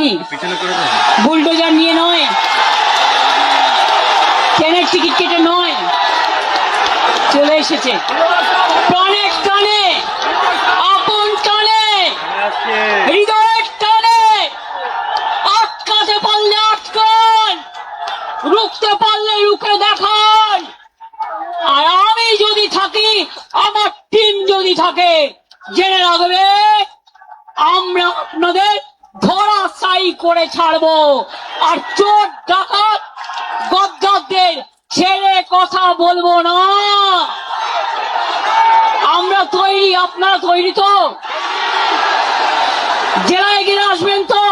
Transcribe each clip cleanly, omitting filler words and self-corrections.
হয়নি, বুলডোজার নিয়ে নয়, ট্রেনের টিকিট কেটে নয়, চলে এসেছে প্রাণের টানে, আপন টানে, হৃদয়ের টানে। আটকাতে পারলে আটকান, রুখতে পারলে রুখে দেখান। আর আমি যদি থাকি, আমার টিম যদি থাকে, জেনে রাখবে আমরা আপনাদের ধরাশায়ী করে ছাড়বো। আর চোর ডাকাত গদ্দারদের ছেড়ে কথা বলবো না। আমরা তৈরি, আপনারা তৈরি তো? জেলায় গিয়ে আসবেন তো?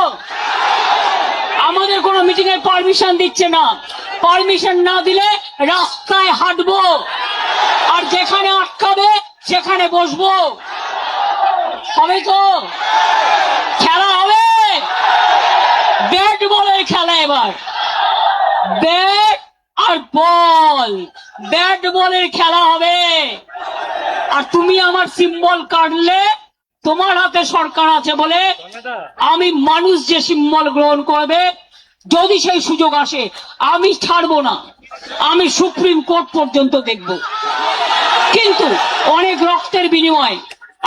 আমাদের কোনো মিটিং এর পারমিশন দিচ্ছে না, পারমিশন না দিলে রাস্তায় হাঁটবো, আর যেখানে আটকাবে সেখানে বসবো। হবে তো? খেলা হবে, ব্যাট বলের খেলা। এবার ব্যাট আর বল, ব্যাট বলের খেলা হবে। আর তুমি আমার সিম্বল কাটলে, তোমার হাতে সরকার আছে বলে আমি মানুষ যে সিম্বল গ্রহণ করবে, যদি সেই সুযোগ আসে আমি ছাড়বো না, আমি সুপ্রিম কোর্ট পর্যন্ত দেখব। কিন্তু অনেক রক্তের বিনিময়,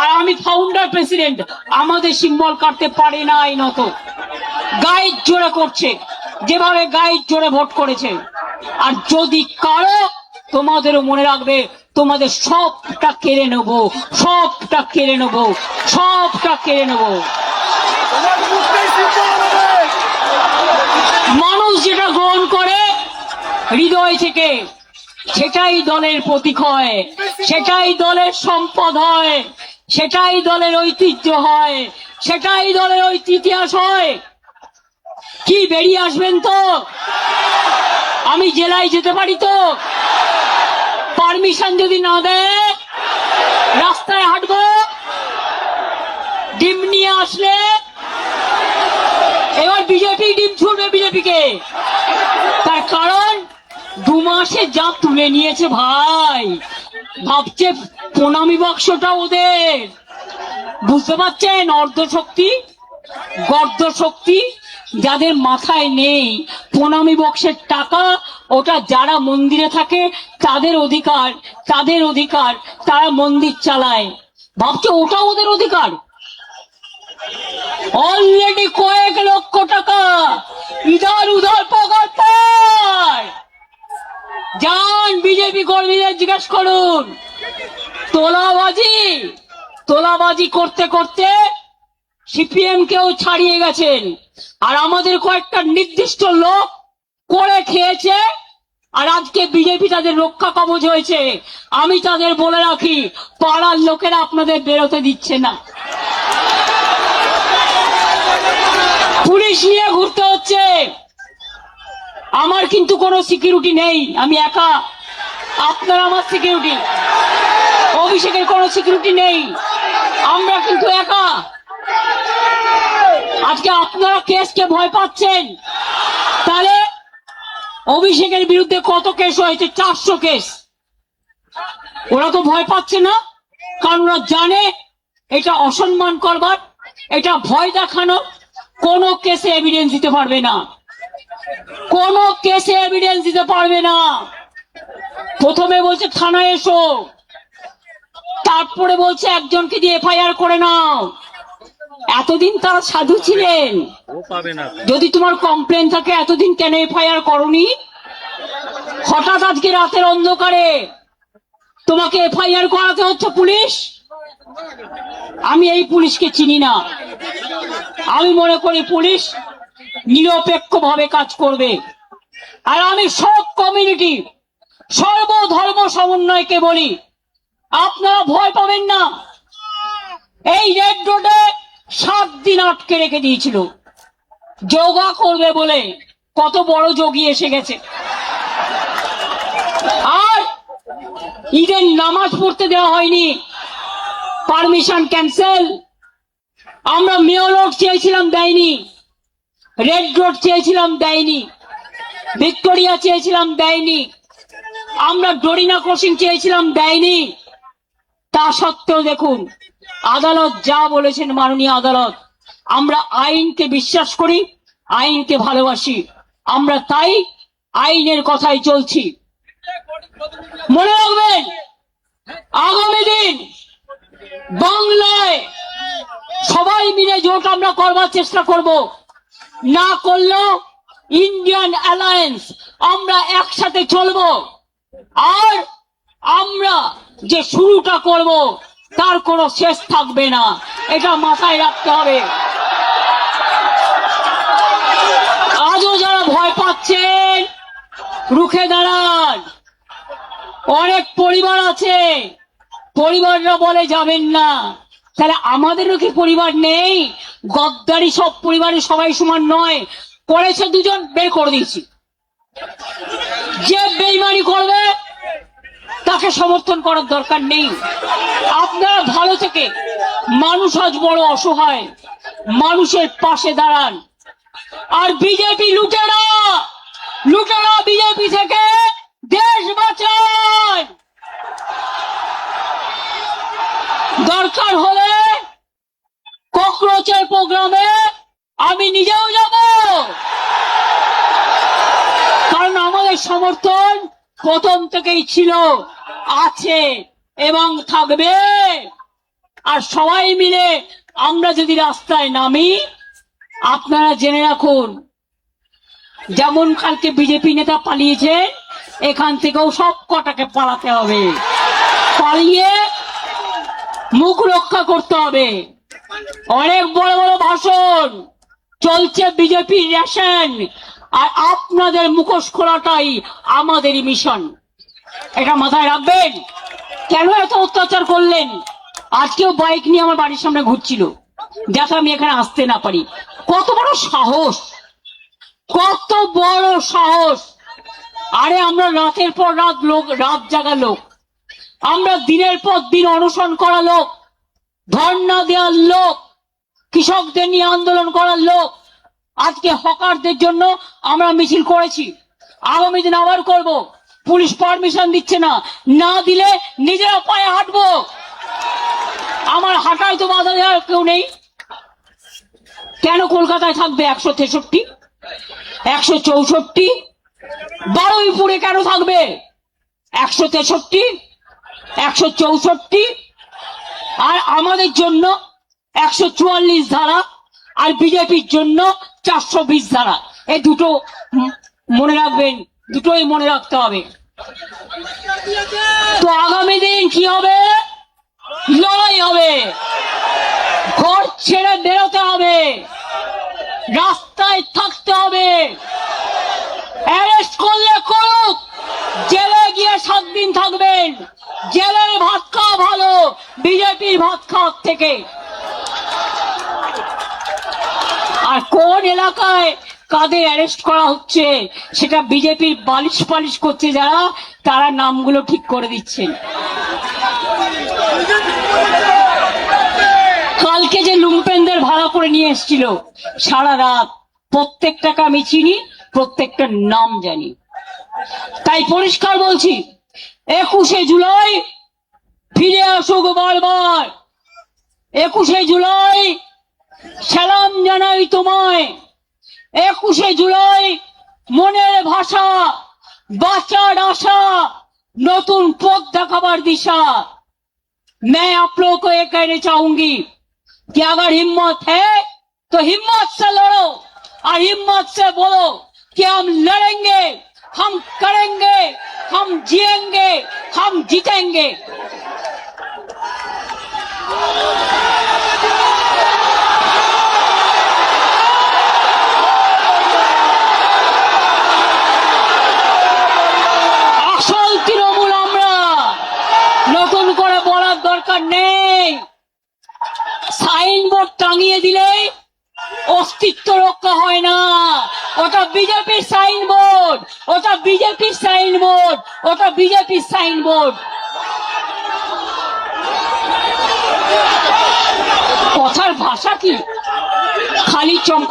আর আমি ফাউন্ডার প্রেসিডেন্ট, আমাদের সিম্বল কাটতে পারে না আইনত। গাইড জোরে করছে, যেভাবে গাইড জোরে ভোট করেছে। আর যদি কারো, তোমাদেরও মনে রাখবে, তোমাদের সবটা কেড়ে নেবো, সবটা কেড়ে নেবো, সবটা কেড়ে নেবো। মানুষ যেটা গ্রহণ করে হৃদয় থেকে, সেটাই দলের প্রতীক হয়, সেটাই দলের সম্পদ হয়, সেটাই দলের ঐতিহ্য হয়, সেটাই দলের ইতিহাস হয়। কি বেরিয়ে আসবেন তো? আমি জেলায় যেতে পারি তো? পারমিশন যদি না দেয় রাস্তায় হাঁটবো। ডিম নিয়ে আসলে এবার বিজেপি ডিম ছুড়বে বিজেপিকে। তার কারণ 2 মাসে যা তুলে নিয়েছে ভাই, ভাবছে প্রণামী বাক্সটা ওদের। বুঝতে পারছেন? অর্ধশক্তি, গর্দ শক্তি যাদের মাথায় নেই, প্রণামী বক্সের টাকা ওটা যারা মন্দিরে থাকে তাদের অধিকার, তাদের অধিকার, তারা মন্দির চালায়, ভাবছে ওটা ওদের অধিকার। অলরেডি কয়েক লক্ষ টাকা ইধার উধার পকেট পায়। যান বিজেপি কর্মীদের জিজ্ঞেস করুন। তোলাবাজি, তোলাবাজি করতে করতে সিপিএম কেও ছাড়িয়ে গেছেন। আর আমাদের কয়েকটা নির্দিষ্ট লোক করে খেয়েছে, আর আজকে বিজেপি তাদের রক্ষা কবচ হয়েছে। আমি তাদের বলে রাখি, পাড়ার লোকেরা আপনাদের বেরোতে দিচ্ছে না, পুলিশ নিয়ে ঘুরতে হচ্ছে। আমার কিন্তু কোনো সিকিউরিটি নেই, আমি একা। আপনার আমার সিকিউরিটি, অভিষেকের কোনো সিকিউরিটি নেই, আমরা কিন্তু একা। আজকে আপনারা কেসকে ভয় পাচ্ছেন, তাহলে অভিষেকের বিরুদ্ধে কত কেস হয়েছে? 400 কেস। ওরা তো ভয় পাচ্ছে না, কারণ ওরা জানে এটা অসম্মান করবার, এটা ভয় দেখানো। কোনো কেসে এভিডেন্স দিতে পারবে না, কোনো কেসে এভিডেন্স দিতে পারবে না। প্রথমে বলছে থানায় এসো, তারপরে বলছে একজনকে দিয়ে এফআইআর করে নাও। এতদিন তারা সাধু ছিলেন, যদি তোমার কমপ্লেন থাকে এতদিন কেন এফআইআর করনি? হঠাৎ আজকে রাতের অন্ধকারে তোমাকে এফআইআর করাতে হচ্ছে পুলিশ? আমি এই পুলিশকে চিনি না। আমি মনে করি পুলিশ নিরপেক্ষভাবে কাজ করবে। আর আমি সব কমিউনিটি, সর্বধর্ম সমন্বয়কে বলি, আপনারা ভয় পাবেন না। এই রেড রোডে 7 দিন আটকে রেখে দিয়েছিল যোগা করবে বলে। কত বড় যোগী এসে গেছে। আর ঈদের নামাজ পড়তে দেওয়া হয়নি, পারমিশন ক্যান্সেল। আমরা মেয়র রোড চেয়েছিলাম, দেয়নি। রেড রোড চেয়েছিলাম, দেয়নি। ভিক্টোরিয়া চেয়েছিলাম, দেয়নি। আমরা ডরিনা ক্রসিং চেয়েছিলাম, দেয়নি। তা সত্ত্বেও দেখুন আদালত যা বলেছেন, মাননীয় আদালত, আমরা আইনকে বিশ্বাস করি, আইনকে ভালোবাসি, আমরা তাই আইনের কথাই চলছি। মনে রাখবেন, আগামী দিন বাংলায় সবাই মিলে জোট আমরা করবার চেষ্টা করব, না করলেও ইন্ডিয়ান অ্যালায়েন্স আমরা একসাথে চলবো। আর আমরা যে শুরুটা করব তার কোনো শেষ থাকবে না, এটা মাথায় রাখতে হবে। আজও যারা ভয় পাচ্ছেন রুখে দাঁড়ান। অনেক পরিবার আছে, পরিবাররা বলে যাবেন না, তাহলে আমাদেরও কি পরিবার নেই? গদ্দারি সব পরিবারের সবাই সমান নয়। করেছে দুজন, বের করে দিয়েছি। যে বেইমানি করবে তাকে সমর্থন করার দরকার নেই। আপনারা ভালো থেকে, মানুষ আজ বড় অসহায়, মানুষের পাশে দাঁড়ান। আর বিজেপি লুটেরা, লুটেরা বিজেপি থেকে দেশ বাঁচান। দরকার হলে ককরোচের প্রোগ্রামে আমি নিজেও যাব, কারণ আমাদের সমর্থন প্রথম থেকেই ছিল, আছে এবং থাকবে। আর সবাই মিলে আমরা যদি রাস্তায় নামি, আপনারা জেনে রাখুন, যেমন কালকে বিজেপি নেতা পালিয়েছে, এখান থেকেও সব কটাকে পালাতে হবে, পালিয়ে মুখ রক্ষা করতে হবে। অনেক বড় বড় ভাষণ চলছে বিজেপির রেশন, আর আপনাদের মুখোশ খোলাটাই আমাদেরই মিশন, এটা মাথায় রাখবেন। কেন এত অত্যাচার করলেন? আজকেও বাইক নিয়ে আমার বাড়ির সামনে ঘুরছিল, যাতে আমি এখানে আসতে না পারি। কত বড় সাহস, কত বড় সাহস! আরে আমরা রাতের পর রাত লোক, রাত জাগা লোক, আমরা দিনের পর দিন অনশন করা লোক, ধর্ণা দেওয়ার লোক, কৃষকদের নিয়ে আন্দোলন করার লোক। আজকে হকারদের জন্য আমরা মিছিল করেছি, আগামী দিন আবার করব। পুলিশ পারমিশন দিচ্ছে না, না দিলে নিজেরা পায়ে হাঁটবো। আমার হাঁটায় তো বাধা দেওয়ার কেউ নেই। কেন কলকাতায় থাকবে 163, 164? বারুইপুরে কেন থাকবে 163, 164? আর আমাদের জন্য 144 ধারা, আর বিজেপির জন্য 420 ধারা। এই দুটো মনে রাখবেন, দুটোই মনে রাখতে হবে। তো আগামী দিন কি হবে? লড়াই হবে, ঘর ছেড়ে বেরোতে হবে, রাস্তায় থাকতে হবে। অ্যারেস্ট করলে করুক, জেলে গিয়ে 7 দিন থাকবেন। জেলের ভাত খাওয়া ভালো বিজেপির ভাত খাওয়ার থেকে। আর কোন এলাকায় কাদের অ্যারেস্ট করা হচ্ছে সেটা বিজেপির বালিশ পালিশ করছে যারা, তারা নামগুলো ঠিক করে দিচ্ছেন। কালকে যে লুম্পেনদের ভাড়া করে নিয়ে এসেছিল সারা রাত, প্রত্যেকটাকে আমি চিনি, প্রত্যেকটার নাম জানি। তাই পরিষ্কার বলছি, 21শে জুলাই ফিরে আসুক বারবার। 21শে জুলাই সালাম জানাই তোমায়। 21শে জুলাই মনের ভাষা, বাঁচার আশা, নতুন পথ দেখাবার दिशा। मैं आप लोगों को ये कहना चाहूंगी कि अगर हिम्मत है तो हिम्मत से लड़ो, और हिम्मत से बोलो कि हम लड़ेंगे, हम करेंगे, हम जिएंगे, हम जीतेंगे। আসল তৃণমূল আমরা, নতুন করে বলার দরকার নেই। সাইনবোর্ড টাঙিয়ে দিলে অস্তিত্ব রক্ষা হয় না। ওটা বিজেপির সাইনবোর্ড, ওটা বিজেপির সাইনবোর্ড, ওটা বিজেপির সাইনবোর্ড। কথার ভাষা কি? খালি চমকা